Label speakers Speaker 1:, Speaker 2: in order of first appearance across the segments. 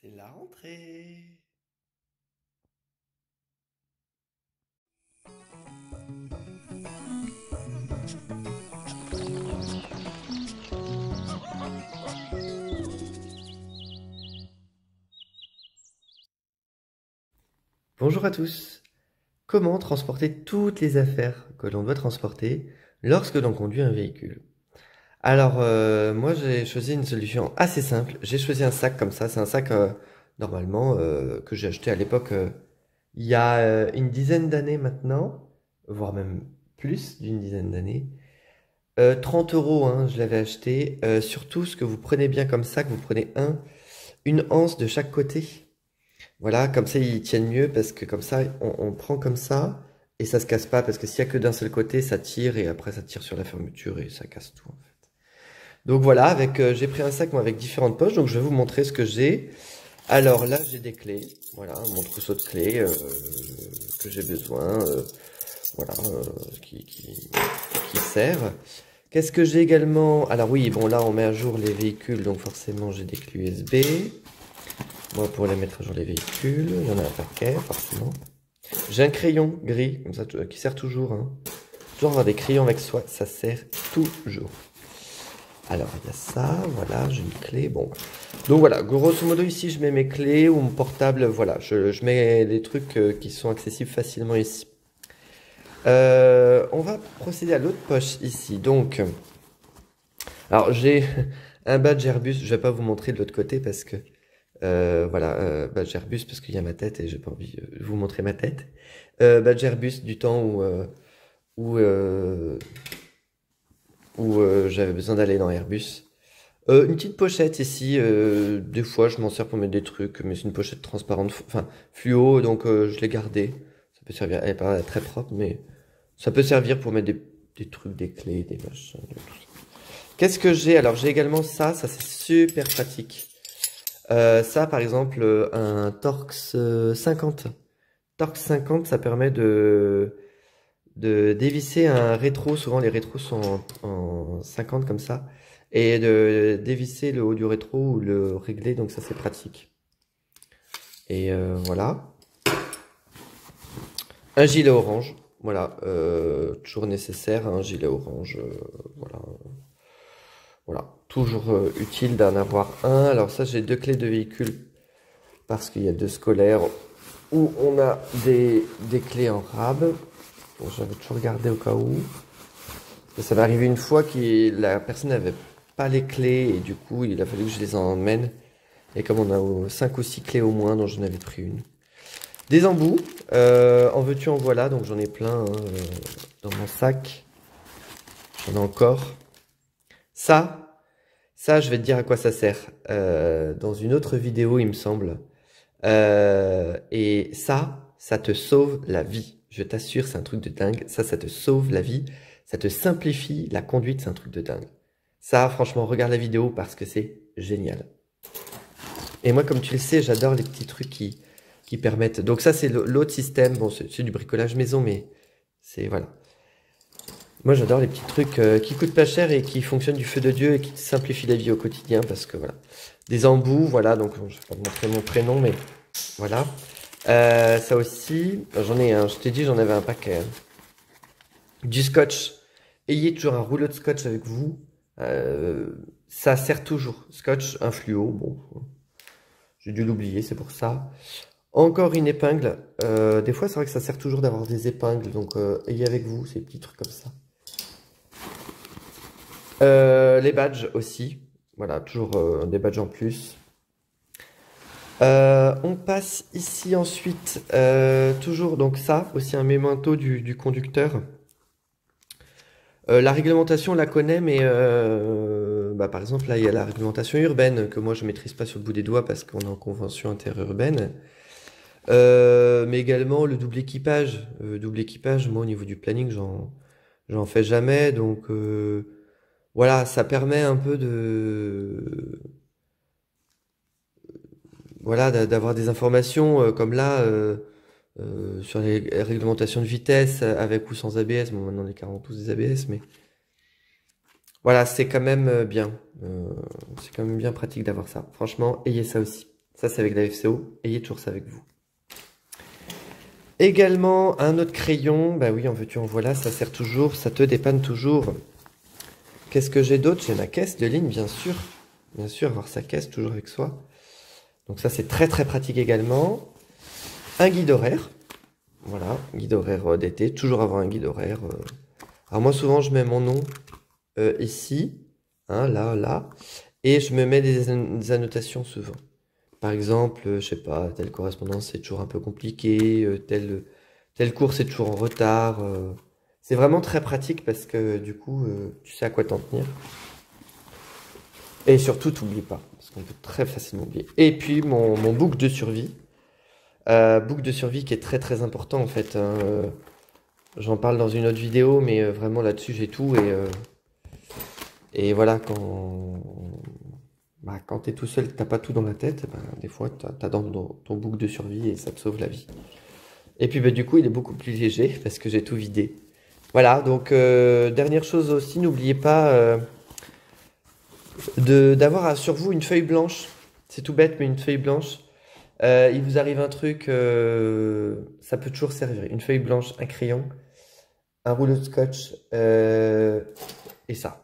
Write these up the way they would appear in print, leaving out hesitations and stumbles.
Speaker 1: C'est la rentrée. Bonjour à tous. Comment transporter toutes les affaires que l'on doit transporter lorsque l'on conduit un véhicule? Alors, moi j'ai choisi une solution assez simple. J'ai choisi un sac comme ça. C'est un sac normalement que j'ai acheté à l'époque il y a une dizaine d'années maintenant, voire même plus d'une dizaine d'années. 30 euros, hein, je l'avais acheté. Surtout, ce que vous prenez bien comme sac, vous prenez une anse de chaque côté. Voilà, comme ça ils tiennent mieux parce que comme ça on prend comme ça et ça se casse pas parce que s'il y a que d'un seul côté ça tire et après ça tire sur la fermeture et ça casse tout en fait. Donc voilà, j'ai pris un sac moi avec différentes poches, donc je vais vous montrer ce que j'ai. Alors là j'ai des clés, voilà, mon trousseau de clés que j'ai besoin, voilà, qui sert. Qu'est-ce que j'ai également? Alors oui, bon là on met à jour les véhicules, donc forcément j'ai des clés USB. Moi, pour les mettre à jour les véhicules, il y en a un paquet, forcément. J'ai un crayon gris, comme ça, qui sert toujours. Hein. Toujours avoir des crayons avec soi, ça sert toujours. Alors, il y a ça, voilà, j'ai une clé, bon. Donc voilà, grosso modo, ici, je mets mes clés ou mon portable, voilà. Je mets les trucs qui sont accessibles facilement ici. On va procéder à l'autre poche ici. Donc, alors, j'ai un badge Airbus, je vais pas vous montrer de l'autre côté parce que... badge Airbus parce qu'il y a ma tête et j'ai pas envie de vous montrer ma tête. Badge Airbus du temps où j'avais besoin d'aller dans Airbus. Une petite pochette ici, des fois je m'en sers pour mettre des trucs, mais c'est une pochette transparente, enfin fluo, donc je l'ai gardée. Ça peut servir, elle est pas très propre, mais ça peut servir pour mettre des trucs, des clés, des machins, tout ça. Qu'est-ce que j'ai? Alors j'ai également ça c'est super pratique. Ça, par exemple, un Torx 50. Torx 50, ça permet de dévisser un rétro. Souvent, les rétros sont en 50 comme ça. Et de dévisser le haut du rétro ou le régler. Donc ça, c'est pratique. Et voilà. Un gilet orange. Voilà. Toujours nécessaire, un gilet orange. Voilà. Voilà, toujours utile d'en avoir un. Alors ça, j'ai deux clés de véhicule parce qu'il y a deux scolaires où on a des clés en rab. Bon, j'avais toujours gardé au cas où. Ça m'est arrivé une fois que la personne n'avait pas les clés et du coup, il a fallu que je les emmène. Et comme on a 5 ou 6 clés au moins, donc j'en avais pris une. Des embouts, en veux-tu en voilà, donc j'en ai plein hein, dans mon sac. J'en ai encore. Ça, je vais te dire à quoi ça sert. Dans une autre vidéo, il me semble. Et ça te sauve la vie. Je t'assure, c'est un truc de dingue. Ça te sauve la vie. Ça te simplifie la conduite, c'est un truc de dingue. Ça, franchement, regarde la vidéo parce que c'est génial. Et moi, comme tu le sais, j'adore les petits trucs qui permettent... Donc ça, c'est l'autre système. Bon, c'est du bricolage maison, mais c'est... Voilà. Moi, j'adore les petits trucs qui coûtent pas cher et qui fonctionnent du feu de Dieu et qui te simplifient la vie au quotidien parce que voilà. Des embouts, voilà, donc je vais pas te montrer mon prénom, mais voilà. Ça aussi, j'en ai un, je t'ai dit, j'en avais un paquet. Hein. Du scotch. Ayez toujours un rouleau de scotch avec vous. Ça sert toujours. Scotch, un fluo, bon. J'ai dû l'oublier, c'est pour ça. Encore une épingle. Des fois, c'est vrai que ça sert toujours d'avoir des épingles, donc ayez avec vous ces petits trucs comme ça. Les badges aussi. Voilà, toujours des badges en plus. On passe ici ensuite, toujours donc ça, aussi un memento du conducteur. La réglementation, on la connaît, mais par exemple, là, il y a la réglementation urbaine, que moi, je maîtrise pas sur le bout des doigts parce qu'on est en convention interurbaine. Mais également le double équipage. Double équipage, moi, au niveau du planning, j'en fais jamais, donc... voilà, ça permet un peu voilà, d'avoir des informations comme là sur les réglementations de vitesse avec ou sans ABS. Bon, maintenant les 40 tous des ABS, mais voilà, c'est quand même bien. C'est quand même bien pratique d'avoir ça. Franchement, ayez ça aussi. Ça, c'est avec la FCO. Ayez toujours ça avec vous. Également, un autre crayon. Bah oui, en veux-tu, en voilà, ça sert toujours, ça te dépanne toujours. Qu'est-ce que j'ai d'autre? J'ai ma caisse de ligne, bien sûr. Bien sûr, avoir sa caisse toujours avec soi. Donc ça, c'est très très pratique également. Un guide horaire. Voilà, guide horaire d'été. Toujours avoir un guide horaire. Alors moi, souvent, je mets mon nom ici, hein, là, là. Et je me mets des annotations souvent. Par exemple, je sais pas, telle correspondance c'est toujours un peu compliqué, tel cours c'est toujours en retard. C'est vraiment très pratique parce que du coup, tu sais à quoi t'en tenir. Et surtout, t'oublies pas, parce qu'on peut très facilement oublier. Et puis, mon book de survie. Book de survie qui est très très important en fait, hein. J'en parle dans une autre vidéo, mais vraiment là-dessus j'ai tout. Et voilà, quand t'es tout seul, t'as pas tout dans la tête, des fois t'as dans ton book de survie et ça te sauve la vie. Et puis du coup, il est beaucoup plus léger parce que j'ai tout vidé. Voilà, donc dernière chose aussi, n'oubliez pas d'avoir sur vous une feuille blanche. C'est tout bête, mais une feuille blanche. Il vous arrive un truc, ça peut toujours servir. Une feuille blanche, un crayon, un rouleau de scotch et ça.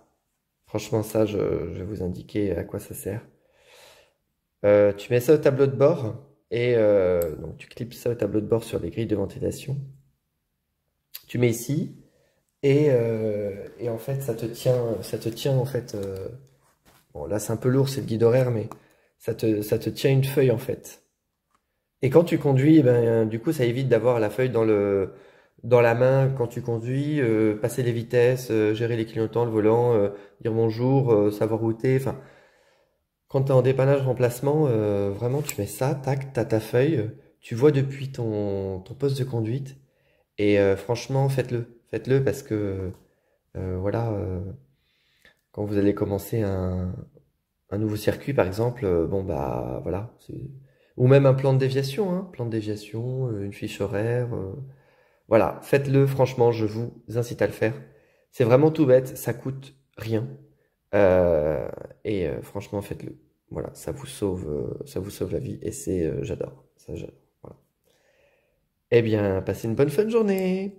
Speaker 1: Franchement, ça, je vais vous indiquer à quoi ça sert. Tu mets ça au tableau de bord et donc tu clips ça au tableau de bord sur les grilles de ventilation. Tu mets ici et en fait ça te tient en fait. Bon là c'est un peu lourd, c'est le guide horaire, mais ça te tient une feuille en fait. Et quand tu conduis, du coup ça évite d'avoir la feuille dans la main quand tu conduis, passer les vitesses, gérer les clignotants, le volant, dire bonjour, savoir router, enfin. Quand tu es en dépannage remplacement, vraiment tu mets ça, tac, t'as ta feuille, tu vois depuis ton poste de conduite, et franchement faites-le. Faites-le parce que voilà, quand vous allez commencer un nouveau circuit par exemple, bon bah voilà, ou même un plan de déviation, hein, plan de déviation, une fiche horaire, voilà, faites-le, franchement, je vous incite à le faire. C'est vraiment tout bête, ça coûte rien. Franchement, faites-le. Voilà, ça vous sauve la vie et j'adore. Ça, j'adore. Voilà. Eh bien, passez une bonne fin de journée.